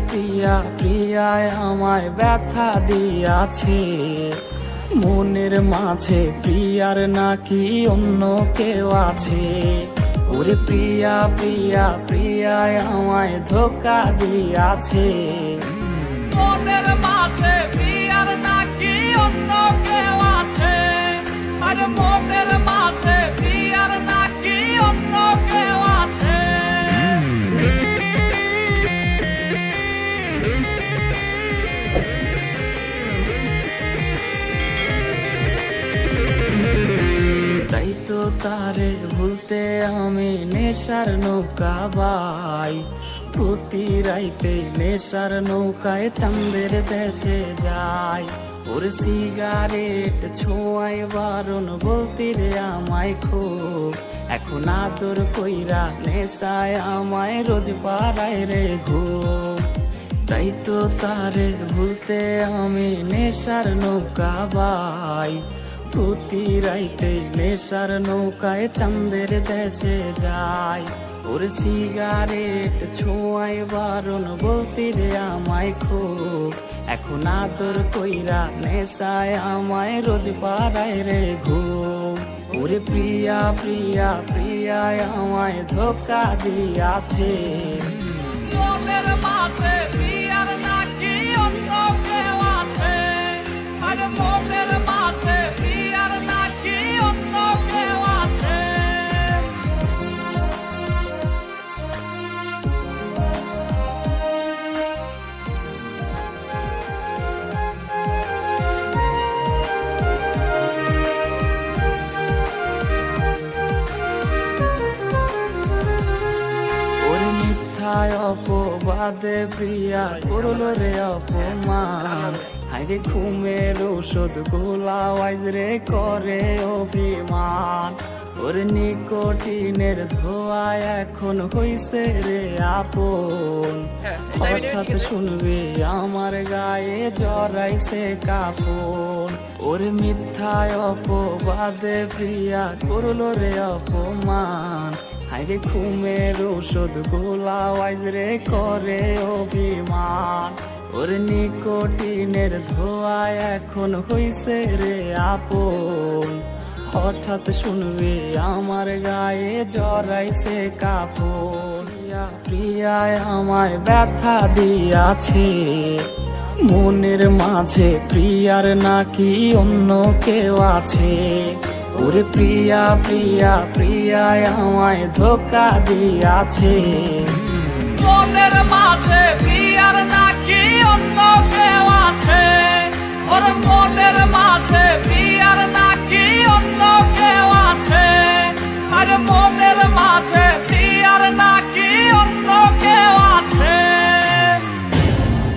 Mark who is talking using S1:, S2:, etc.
S1: প্রিয়া প্রিয়ায় আমায় ব্যথা দিয়াছে, মনের মাঝে প্রিয়ার নাকি অন্য কেউ আছে। ওরে প্রিয়া প্রিয়া প্রিয়ায় আমায় ধোকা দিয়াছে,
S2: মনের মাঝে প্রিয়ার নাকি অন্য কেউ আছে। আরে মনের মাঝে প্রিয়ার নাকি অন্য কেউ আছে।
S1: তাই তো তারে ভুলতে আমি নেশার নৌকা বাই, প্রতি রাইতে নেশার নৌকায় চাঁদের দেশে যাই। ওর সিগারেট ছোঁয়ায় বারণ বলতে রে আমায় খুব, এখন আদর কইরা নেশায় আমায় রোজ পাড়ায় রে ঘুম। তাই তো তারে ভুলতে আমি নেশার নৌকা বাই, প্রতি রাইতে নেশার নৌকায় চাঁদের দেশে যাই। ওর সিগারেট ছোঁয়ায় বারণ বলতে রে আমায় খুব, এখন আদর কইরা নেশায় আমায় রোজ পাড়ায় রে ঘুম। ওরে প্রিয়া প্রিয়া প্রিয়ায় আমায় ধোকা দিয়াছে,
S2: মনের মাঝে প্রিয়ার নাকি অন্য কেউ আছে। আরে মনের মাঝে প্রিয়ার নাকি অন্য কেউ আছে।
S1: ওরে মিথ্যায় অপবাদে প্রিয়া করল রে অপমান, হাইরে ঘুমের ওষুধ গোলা ওয়াইজ রে করে অভিমান। ওর নিকোটিনের ধোয়ায় এখন হইছে রে আপন, হঠাৎ শুনবি আমার গায়ে জড়াইছে কাপন। ওর মিথ্যায় অপবাদে প্রিয়া করল রে অপমান, হাইরে ঘুমের ওষুধ গোলা ওয়াইজ রে করে অভিমান। ওর নিকোটিনের ধোয়ায় এখন হইছে রে আপন, হঠাৎ শুনবি আমার গায়ে জড়াইছে কাপড়। প্রিয়া প্রিয়ায় আমায় ব্যথা দিয়াছে, মনের মাঝে প্রিয়ার নাকি অন্য কেউ আছে। ওরে প্রিয়া প্রিয়া প্রিয়ায় আমায় ধোকা দিয়াছে,
S2: মনের মাঝে প্রিয়ার নাকি অন্য কেউ আছে। ওর মনের মাঝে